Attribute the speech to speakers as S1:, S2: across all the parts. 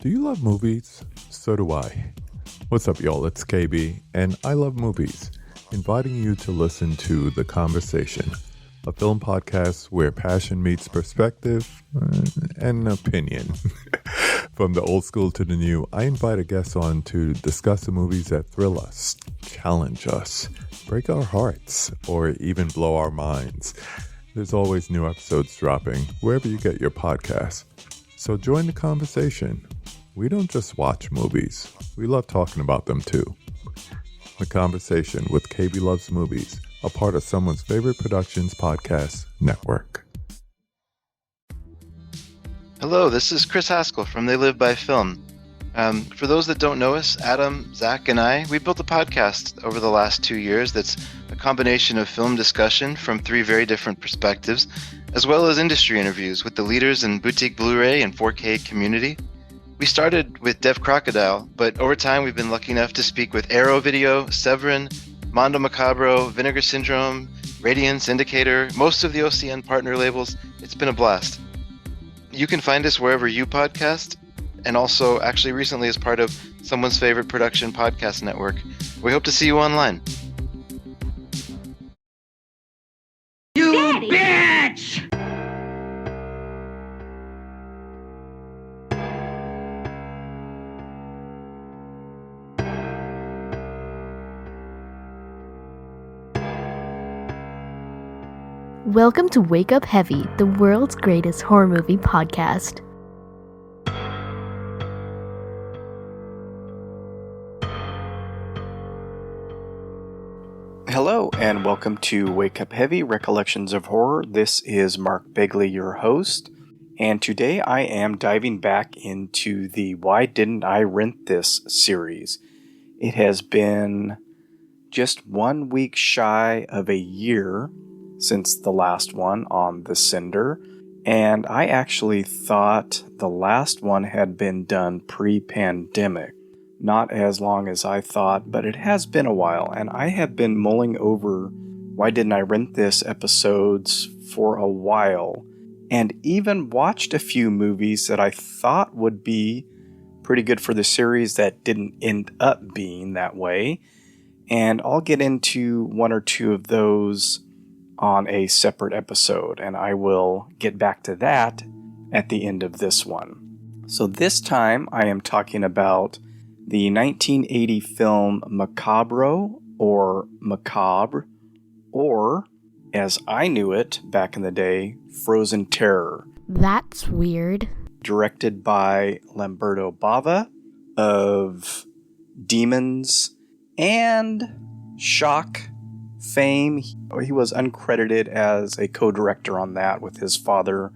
S1: Do you love movies? So do I. What's up, y'all? It's KB, and I love movies, inviting you to listen to The Conversation, a film podcast where passion meets perspective and opinion. From the old school to the new, I invite a guest on to discuss the movies that thrill us, challenge us, break our hearts, or even blow our minds. There's always new episodes dropping wherever you get your podcasts. So join the conversation. We don't just watch movies. We love talking about them too. The Conversation with KB Loves Movies, a part of Someone's Favorite Productions podcast network.
S2: Hello, this is Chris Haskell from They Live by Film. For those that don't know us, Adam, Zach, and I, we built a podcast over the last 2 years that's a combination of film discussion from 3 very different perspectives, as well as industry interviews with the leaders in boutique Blu-ray and 4K community. We started with Deaf Crocodile, but over time we've been lucky enough to speak with Arrow Video, Severin, Mondo Macabro, Vinegar Syndrome, Radiance, Indicator, most of the OCN partner labels. It's been a blast. You can find us wherever you podcast, and also actually recently as part of Someone's Favorite Production podcast network. We hope to see you online.
S3: You Daddy. Bitch!
S4: Welcome to Wake Up Heavy, the world's greatest horror movie podcast.
S5: Hello, and welcome to Wake Up Heavy, Recollections of Horror. This is Mark Begley, your host, and today I am diving back into the Why Didn't I Rent This series. It has been just 1 week shy of a year since the last one on The Cinder, and I actually thought the last one had been done pre-pandemic. Not as long as I thought, but it has been a while, and I have been mulling over Why Didn't I Rent This episodes for a while, and even watched a few movies that I thought would be pretty good for the series that didn't end up being that way, and I'll get into 1 or 2 of those on a separate episode, and I will get back to that at the end of this one. So this time I am talking about the 1980 film Macabro, or Macabre, or, as I knew it back in the day, Frozen Terror.
S4: That's weird.
S5: Directed by Lamberto Bava of Demons and Shock fame. He was uncredited as a co-director on that with his father,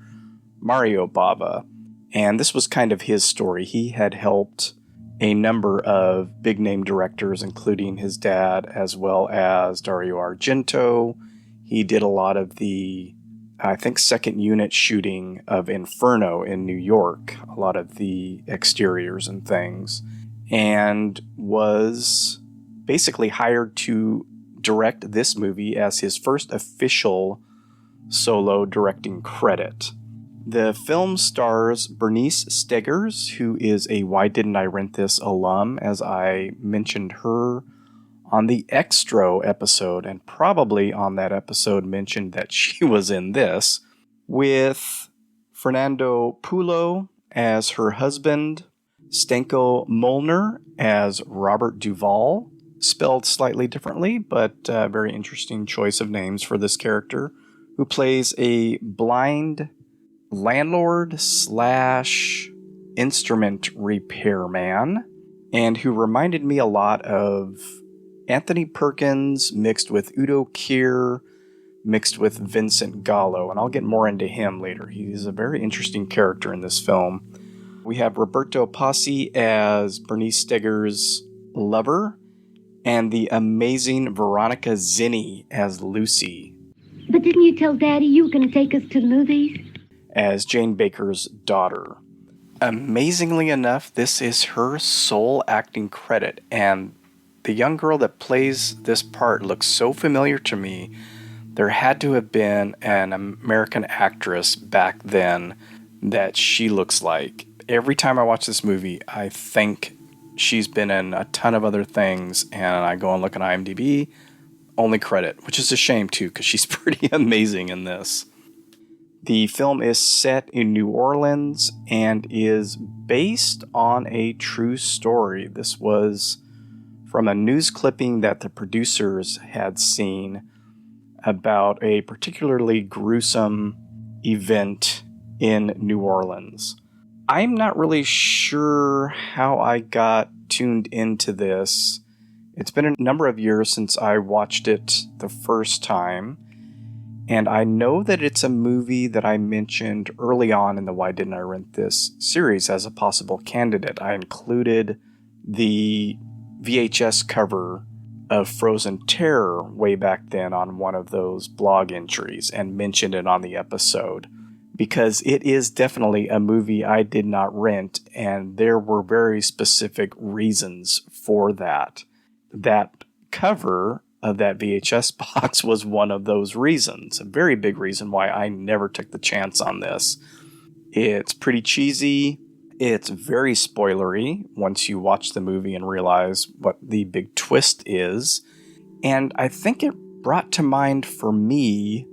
S5: Mario Bava. And this was kind of his story. He had helped a number of big-name directors, including his dad, as well as Dario Argento. He did a lot of the, I think, second unit shooting of Inferno in New York, a lot of the exteriors and things, and was basically hired to direct this movie as his first official solo directing credit. The film stars Bernice Stegers, who is a Why Didn't I Rent This alum, as I mentioned her on the XTRO episode, and probably on that episode mentioned that she was in this, with Fernando Pulo as her husband, Stanko Molnar as Robert Duvall, spelled slightly differently, but very interesting choice of names for this character, who plays a blind landlord slash instrument repairman, and who reminded me a lot of Anthony Perkins mixed with Udo Kier mixed with Vincent Gallo, and I'll get more into him later. He's a very interesting character in this film. We have Roberto Passi as Bernice Stegers' lover, and the amazing Veronica Zinny as Lucy.
S3: But didn't you tell Daddy you were going to take us to the movies?
S5: As Jane Baker's daughter. Amazingly enough, this is her sole acting credit, and the young girl that plays this part looks so familiar to me. There had to have been an American actress back then that she looks like. Every time I watch this movie, I think she's been in a ton of other things, and I go and look at IMDb, only credit, which is a shame too, because she's pretty amazing in this. The film is set in New Orleans and is based on a true story. This was from a news clipping that the producers had seen about a particularly gruesome event in New Orleans. I'm not really sure how I got tuned into this. It's been a number of years since I watched it the first time, and I know that it's a movie that I mentioned early on in the Why Didn't I Rent This series as a possible candidate. I included the VHS cover of Frozen Terror way back then on one of those blog entries and mentioned it on the episode, because it is definitely a movie I did not rent, and there were very specific reasons for that. That cover of that VHS box was one of those reasons, a very big reason why I never took the chance on this. It's pretty cheesy. It's very spoilery once you watch the movie and realize what the big twist is. And I think it brought to mind for me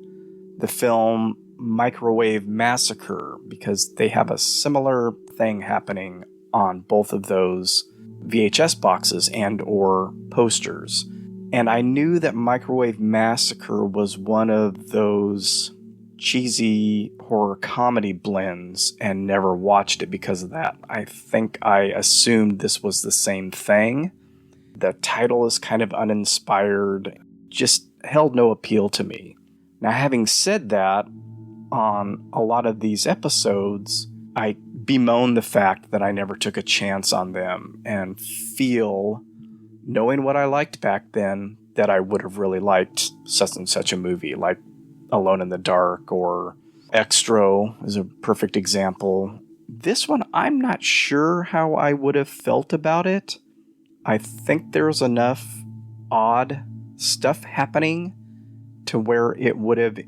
S5: the film Microwave Massacre, because they have a similar thing happening on both of those VHS boxes and or posters. And I knew that Microwave Massacre was one of those cheesy horror comedy blends and never watched it because of that. I think I assumed this was the same thing. The title is kind of uninspired, just held no appeal to me. Now, having said that, on a lot of these episodes, I bemoan the fact that I never took a chance on them and feel, knowing what I liked back then, that I would have really liked such and such a movie, like Alone in the Dark or XTRO is a perfect example. This one, I'm not sure how I would have felt about it. I think there's enough odd stuff happening to where it would have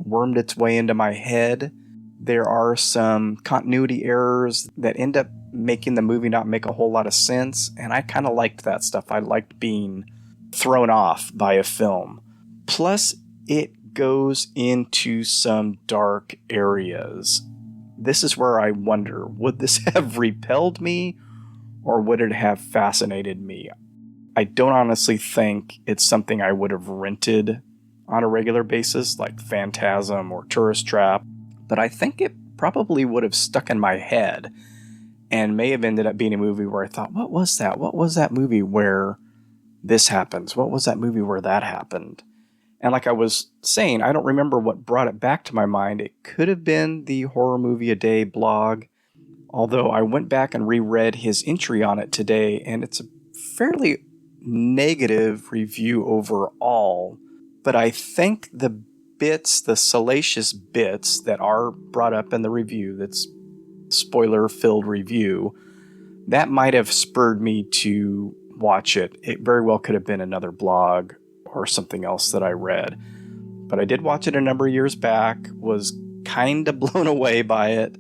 S5: wormed its way into my head. There are some continuity errors that end up making the movie not make a whole lot of sense, and I kind of liked that stuff. I liked being thrown off by a film. Plus, it goes into some dark areas. This is where I wonder, would this have repelled me, or would it have fascinated me? I don't honestly think it's something I would have rented on a regular basis, like Phantasm or Tourist Trap, but I think it probably would have stuck in my head and may have ended up being a movie where I thought, what was that? What was that movie where this happens? What was that movie where that happened? And like I was saying, I don't remember what brought it back to my mind. It could have been the Horror Movie A Day blog, although I went back and reread his entry on it today, and it's a fairly negative review overall. But I think the bits, the salacious bits that are brought up in the review, that's spoiler-filled review, that might have spurred me to watch it. It very well could have been another blog or something else that I read. But I did watch it a number of years back, was kind of blown away by it.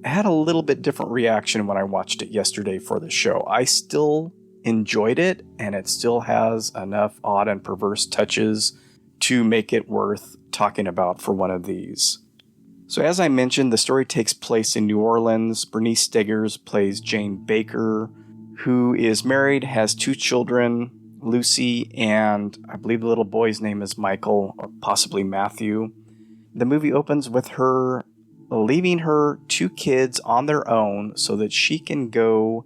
S5: I had a little bit different reaction when I watched it yesterday for the show. I still enjoyed it, and it still has enough odd and perverse touches to make it worth talking about for one of these. So as I mentioned, the story takes place in New Orleans. Bernice Stegers plays Jane Baker, who is married, has 2 children, Lucy, and I believe the little boy's name is Michael, or possibly Matthew. The movie opens with her leaving her 2 kids on their own so that she can go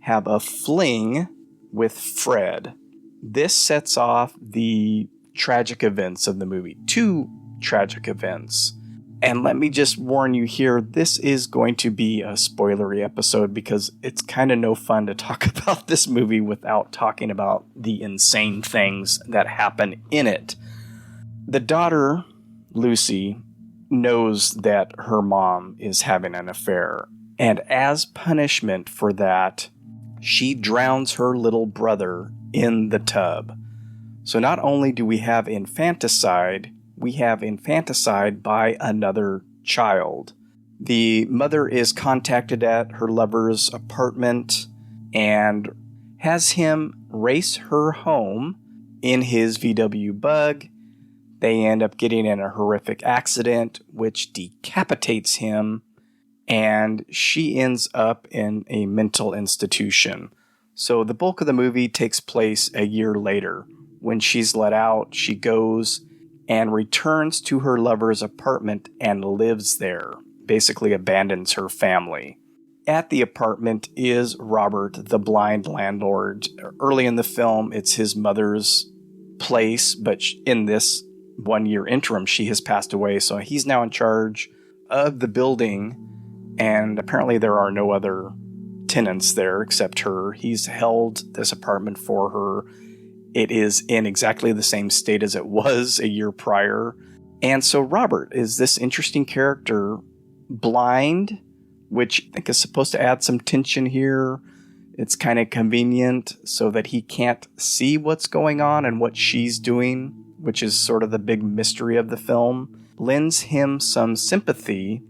S5: have a fling with Fred. This sets off the tragic events of the movie. 2 tragic events. And let me just warn you here, this is going to be a spoilery episode because it's kind of no fun to talk about this movie without talking about the insane things that happen in it. The daughter, Lucy, knows that her mom is having an affair, and as punishment for that, she drowns her little brother in the tub. So not only do we have infanticide, we have infanticide by another child. The mother is contacted at her lover's apartment and has him race her home in his VW Bug. They end up getting in a horrific accident, which decapitates him, and she ends up in a mental institution. So the bulk of the movie takes place a year later. When she's let out, she goes and returns to her lover's apartment and lives there, basically abandons her family. At the apartment is Robert, the blind landlord. Early in the film, it's his mother's place, but in this 1 year interim, she has passed away, so he's now in charge of the building, and apparently there are no other tenants there except her. He's held this apartment for her. It is in exactly the same state as it was a year prior. And so Robert is this interesting character, blind, which I think is supposed to add some tension here. It's kind of convenient so that he can't see what's going on and what she's doing, which is sort of the big mystery of the film. Lends him some sympathy.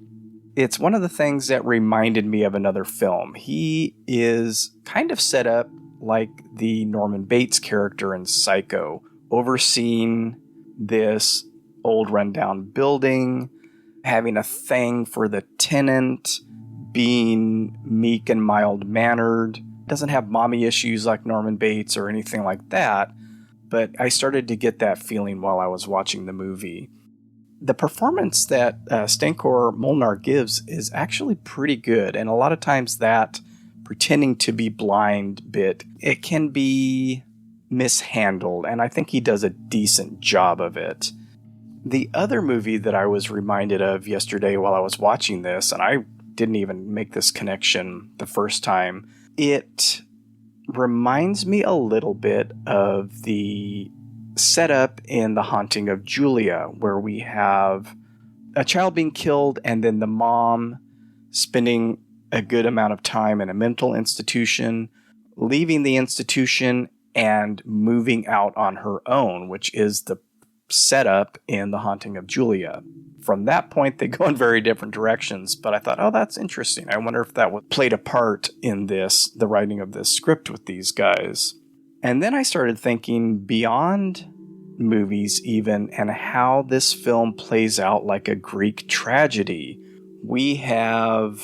S5: It's one of the things that reminded me of another film. He is kind of set up like the Norman Bates character in Psycho, overseeing this old rundown building, having a thing for the tenant, being meek and mild-mannered. Doesn't have mommy issues like Norman Bates or anything like that, but I started to get that feeling while I was watching the movie. The performance that Stanko Molnar gives is actually pretty good, and a lot of times that pretending to be blind bit, it can be mishandled, and I think he does a decent job of it. The other movie that I was reminded of yesterday while I was watching this, and I didn't even make this connection the first time, it reminds me a little bit of the setup in The Haunting of Julia, where we have a child being killed and then the mom spending a good amount of time in a mental institution, leaving the institution and moving out on her own, which is the setup in The Haunting of Julia. From that point, they go in very different directions, but I thought, oh, that's interesting. I wonder if that played a part in this, the writing of this script with these guys. And then I started thinking beyond movies even, and how this film plays out like a Greek tragedy. We have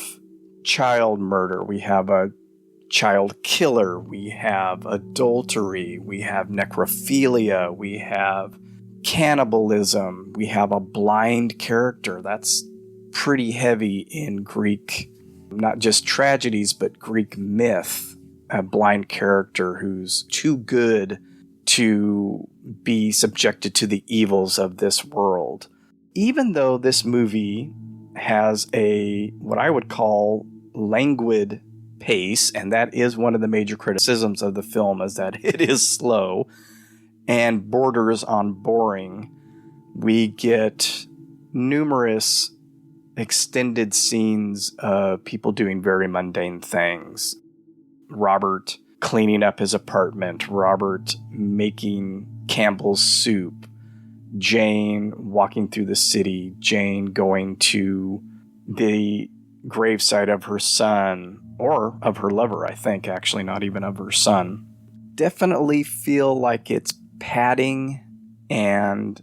S5: child murder, we have a child killer, we have adultery, we have necrophilia, we have cannibalism, we have a blind character. That's pretty heavy in Greek, not just tragedies, but Greek myth. A blind character who's too good to be subjected to the evils of this world. Even though this movie has a, what I would call, languid pace, and that is one of the major criticisms of the film, is that it is slow and borders on boring. We get numerous extended scenes of people doing very mundane things. Robert cleaning up his apartment, Robert making Campbell's soup, Jane walking through the city, Jane going to the gravesite of her son, or of her lover, I think, actually, not even of her son. Definitely feel like it's padding, and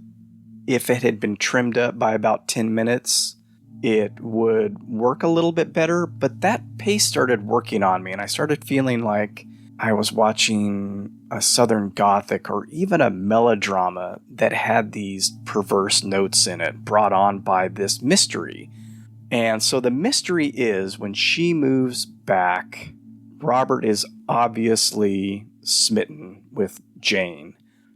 S5: if it had been trimmed up by about 10 minutes, it would work a little bit better, but that pace started working on me, and I started feeling like I was watching a Southern Gothic or even a melodrama that had these perverse notes in it, brought on by this mystery. And so the mystery is, when she moves back, Robert is obviously smitten with Jane.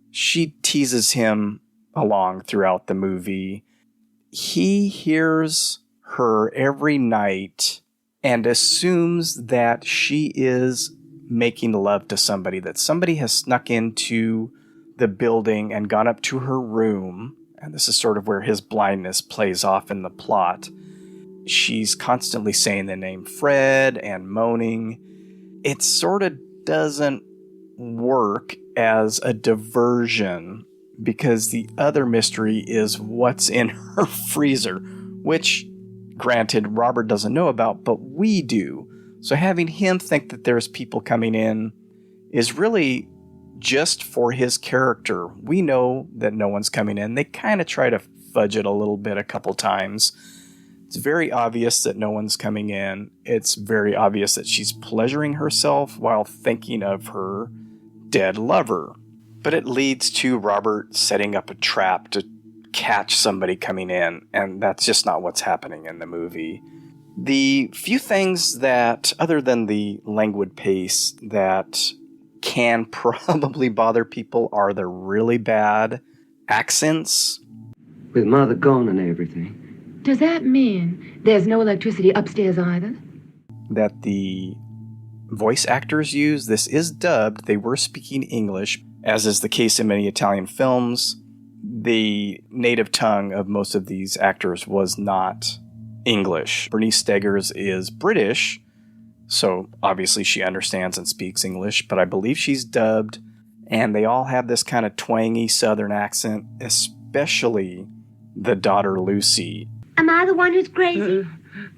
S5: She teases him along throughout the movie. He hears her every night and assumes that she is making love to somebody, that somebody has snuck into the building and gone up to her room. And this is sort of where his blindness plays off in the plot. She's constantly saying the name Fred and moaning. It sort of doesn't work as a diversion, because the other mystery is what's in her freezer, which granted, Robert doesn't know about, but we do. So having him think that there's people coming in is really just for his character. We know that no one's coming in. They kind of try to fudge it a little bit a couple times. It's very obvious that no one's coming in. It's very obvious that she's pleasuring herself while thinking of her dead lover. But it leads to Robert setting up a trap to catch somebody coming in, and that's just not what's happening in the movie. The few things that, other than the languid pace, that can probably bother people are the really bad accents.
S6: With Mother gone and everything.
S3: Does that mean there's no electricity upstairs either?
S5: That the voice actors use. This is dubbed. They were speaking English, as is the case in many Italian films. The native tongue of most of these actors was not English. Bernice Stegers is British, so obviously she understands and speaks English, but I believe she's dubbed, and they all have this kind of twangy southern accent, especially the daughter Lucy.
S3: Am I the one who's crazy?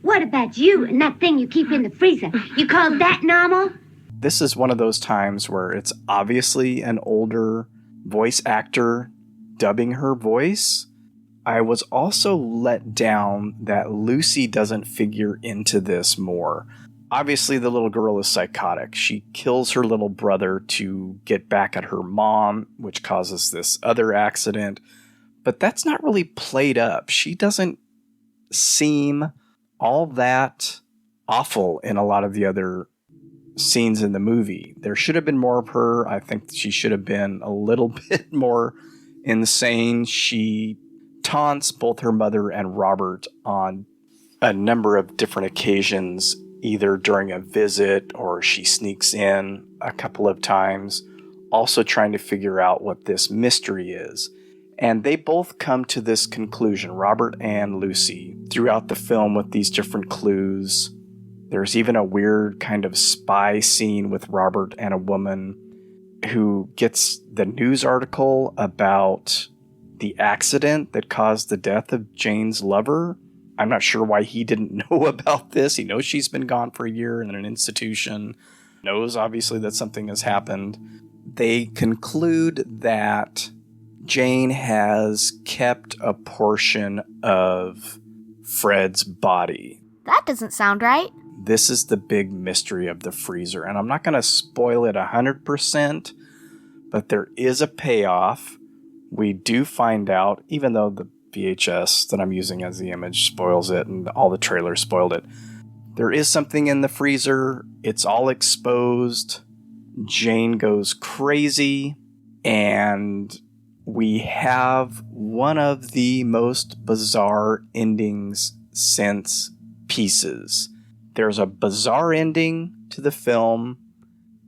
S3: What about you and that thing you keep in the freezer? You call that normal?
S5: This is one of those times where it's obviously an older voice actor dubbing her voice. I was also let down that Lucy doesn't figure into this more. Obviously, the little girl is psychotic. She kills her little brother to get back at her mom, which causes this other accident. But that's not really played up. She doesn't seem all that awful in a lot of the other scenes in the movie. There should have been more of her. I think she should have been a little bit more insane. She taunts both her mother and Robert on a number of different occasions, either during a visit or she sneaks in a couple of times, also trying to figure out what this mystery is. And they both come to this conclusion, Robert and Lucy, throughout the film with these different clues. There's even a weird kind of spy scene with Robert and a woman who gets the news article about the accident that caused the death of Jane's lover. I'm not sure why he didn't know about this. He knows she's been gone for a year in an institution, knows obviously that something has happened. They conclude that Jane has kept a portion of Fred's body.
S4: That doesn't sound right.
S5: This is the big mystery of the freezer, and I'm not going to spoil it 100%, but there is a payoff. We do find out, even though the VHS that I'm using as the image spoils it and all the trailers spoiled it, there is something in the freezer. It's all exposed. Jane goes crazy, and we have one of the most bizarre endings since Pieces. There's a bizarre ending to the film,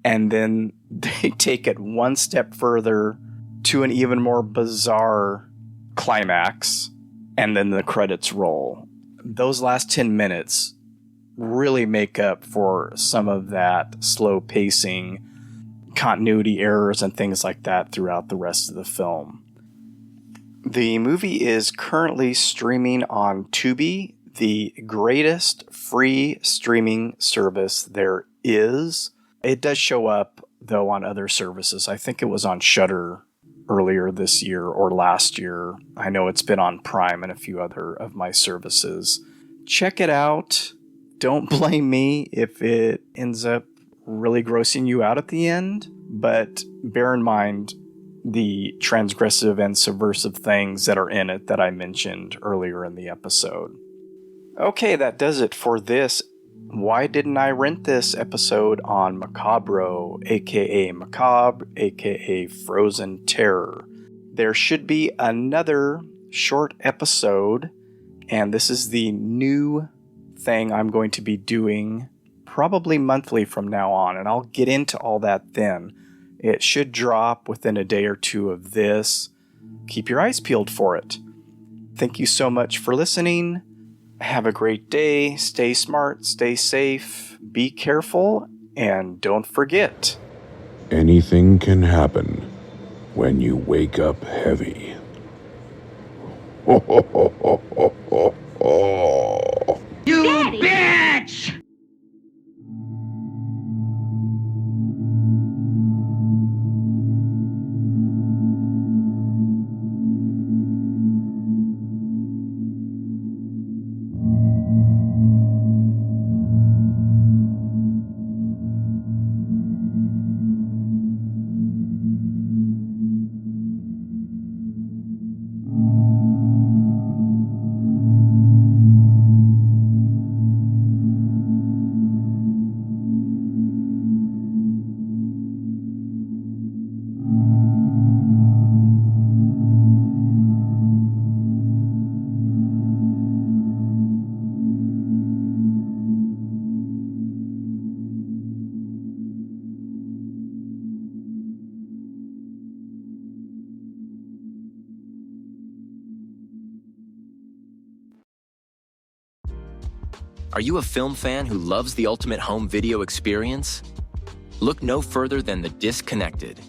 S5: and then they take it one step further to an even more bizarre climax, and then the credits roll. Those last 10 minutes really make up for some of that slow pacing, continuity errors, and things like that throughout the rest of the film. The movie is currently streaming on Tubi, the greatest free streaming service there is. It does show up, though, on other services. I think it was on Shudder earlier this year or last year. I know it's been on Prime and a few other of my services. Check it out. Don't blame me if it ends up really grossing you out at the end, but bear in mind the transgressive and subversive things that are in it that I mentioned earlier in the episode. Okay, that does it for this Why Didn't I Rent This episode on Macabro, aka Macabre, aka Frozen Terror. There should be another short episode, and this is the new thing I'm going to be doing probably monthly from now on, and I'll get into all that then. It should drop within a day or two of this. Keep your eyes peeled for it. Thank you so much for listening. Have a great day. Stay smart, stay safe, be careful, and don't forget.
S1: Anything can happen when you wake up heavy.
S7: Are you a film fan who loves the ultimate home video experience? Look no further than The Disconnected.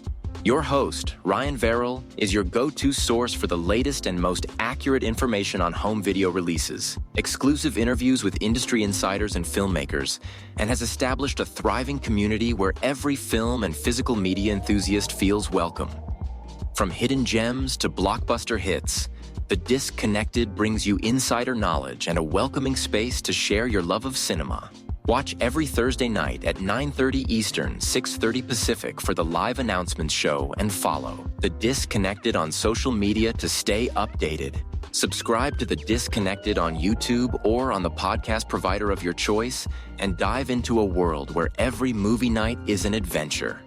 S7: Your host, Ryan Verrill, is your go-to source for the latest and most accurate information on home video releases, exclusive interviews with industry insiders and filmmakers, and has established a thriving community where every film and physical media enthusiast feels welcome. From hidden gems to blockbuster hits, The Disconnected brings you insider knowledge and a welcoming space to share your love of cinema. Watch every Thursday night at 9:30 Eastern, 6:30 Pacific for the live announcements show and follow The Disconnected on social media to stay updated. Subscribe to The Disconnected on YouTube or on the podcast provider of your choice and dive into a world where every movie night is an adventure.